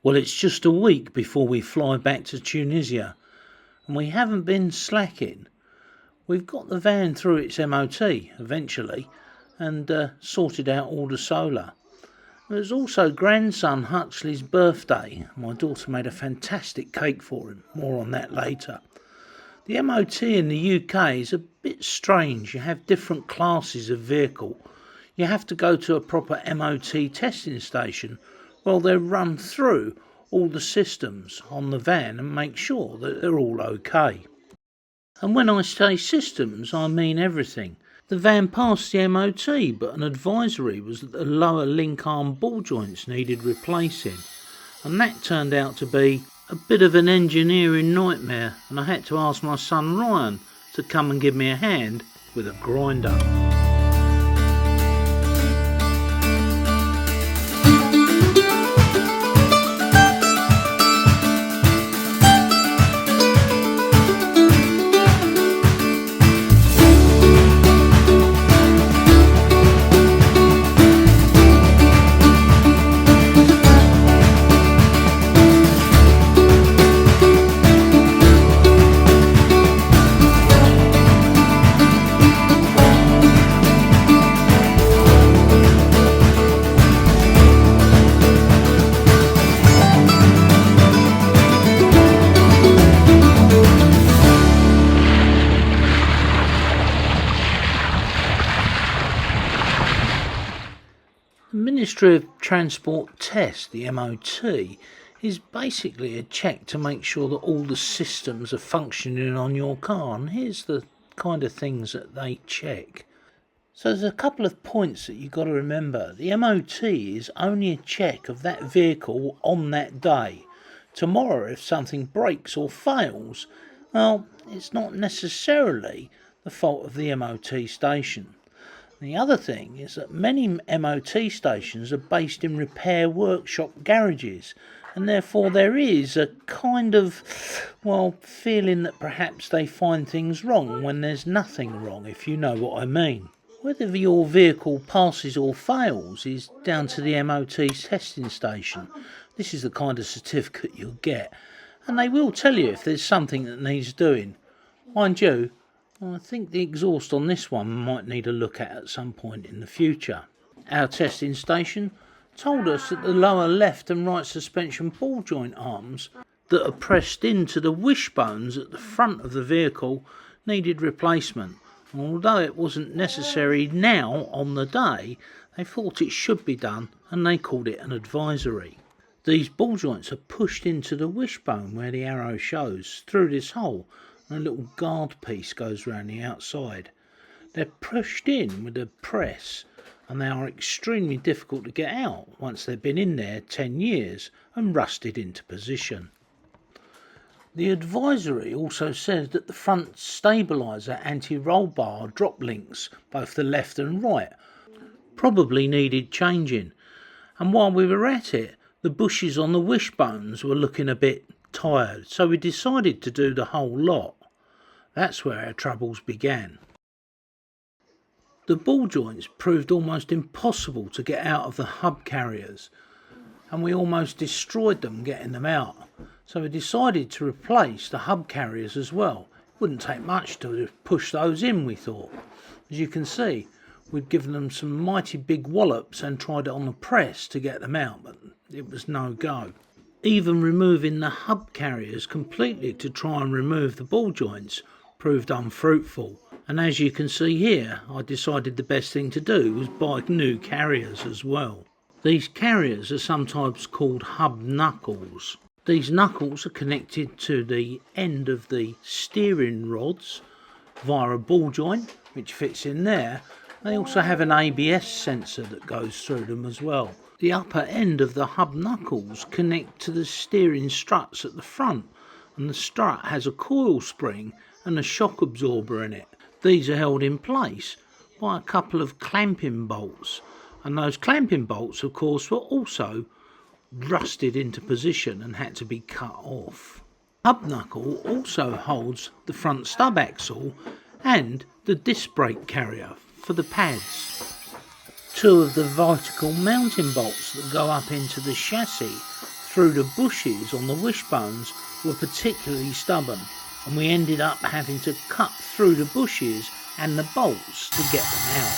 Well, it's just a week before we fly back to Tunisia, and we haven't been slacking. We've got the van through its MOT eventually and sorted out all the solar. It was also grandson Huxley's birthday. My daughter made a fantastic cake for him. More on that later. The MOT in the UK is a bit strange. You have different classes of vehicle. You have to go to a proper MOT testing station. Well, they run through all the systems on the van and make sure that they're all okay. And when I say systems, I mean everything. The van passed the MOT, but an advisory was that the lower link arm ball joints needed replacing. And that turned out to be a bit of an engineering nightmare, and I had to ask my son Ryan to come and give me a hand with a grinder. The Ministry of Transport test, the MOT, is basically a check to make sure that all the systems are functioning on your car, and here's the kind of things that they check. So there's a couple of points that you've got to remember. The MOT is only a check of that vehicle on that day. Tomorrow, if something breaks or fails, well, it's not necessarily the fault of the MOT station. The other thing is that many MOT stations are based in repair workshop garages, and therefore there is a kind of, feeling that perhaps they find things wrong when there's nothing wrong, if you know what I mean. Whether your vehicle passes or fails is down to the MOT's testing station. This is the kind of certificate you'll get, and they will tell you if there's something that needs doing. Mind you, I think the exhaust on this one might need a look at some point in the future. Our testing station told us that the lower left and right suspension ball joint arms that are pressed into the wishbones at the front of the vehicle needed replacement. And although it wasn't necessary now on the day, they thought it should be done and they called it an advisory. These ball joints are pushed into the wishbone where the arrow shows through this hole, and a little guard piece goes round the outside. They're pushed in with a press, and they are extremely difficult to get out once they've been in there 10 years and rusted into position. The advisory also says that the front stabiliser anti-roll bar drop links, both the left and right, probably needed changing, and while we were at it, the bushes on the wishbones were looking a bit tired, so we decided to do the whole lot. That's where our troubles began. The ball joints proved almost impossible to get out of the hub carriers, and we almost destroyed them getting them out, so we decided to replace the hub carriers as well. It wouldn't take much to push those in, we thought. As you can see, we'd given them some mighty big wallops and tried it on the press to get them out, but it was no go. Even removing the hub carriers completely to try and remove the ball joints proved unfruitful, and as you can see here, I decided the best thing to do was buy new carriers as well. These carriers are sometimes called hub knuckles. These knuckles are connected to the end of the steering rods via a ball joint which fits in there. They also have an ABS sensor that goes through them as well. The upper end of the hub knuckles connect to the steering struts at the front, and the strut has a coil spring and a shock absorber in it. These are held in place by a couple of clamping bolts, and those clamping bolts of course were also rusted into position and had to be cut off. Hub knuckle also holds the front stub axle and the disc brake carrier for the pads. Two of the vertical mounting bolts that go up into the chassis through the bushes on the wishbones were particularly stubborn, and we ended up having to cut through the bushes and the bolts to get them out.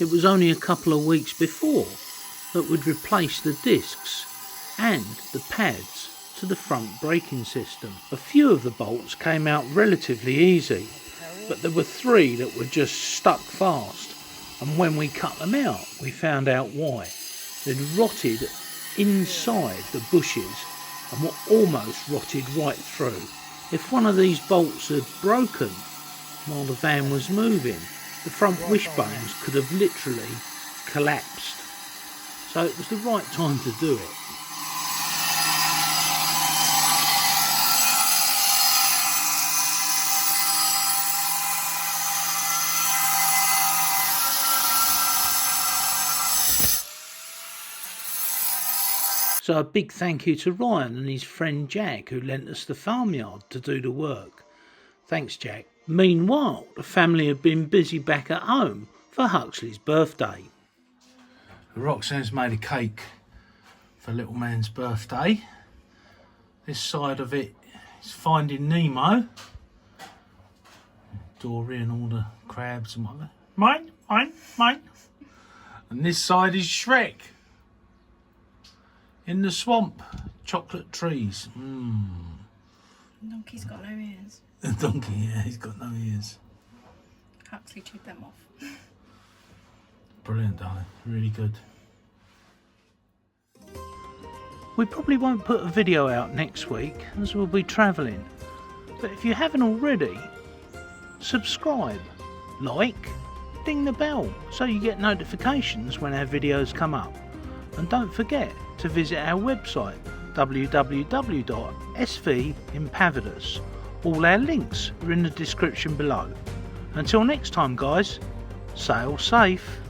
It was only a couple of weeks before that we'd replace the discs and the pads to the front braking system. A few of the bolts came out relatively easy, but there were 3 that were just stuck fast, and when we cut them out we found out why. They'd rotted inside the bushes and were almost rotted right through. If one of these bolts had broken while the van was moving, the front wishbones could have literally collapsed. So it was the right time to do it. So a big thank you to Ryan and his friend Jack, who lent us the farmyard to do the work. Thanks, Jack. Meanwhile, the family have been busy back at home for Huxley's birthday. Roxanne's made a cake for little man's birthday. This side of it is Finding Nemo. Dory and all the crabs and whatever. Mine. And this side is Shrek. In the swamp, chocolate trees. Donkey's got no ears. The donkey, yeah, he's got no ears. Huxley chewed them off. Brilliant, darling. Really good. We probably won't put a video out next week as we'll be travelling. But if you haven't already, subscribe, like, ding the bell so you get notifications when our videos come up. And don't forget to visit our website www.svimpavidus. All our links are in the description below. Until next time guys, sail safe.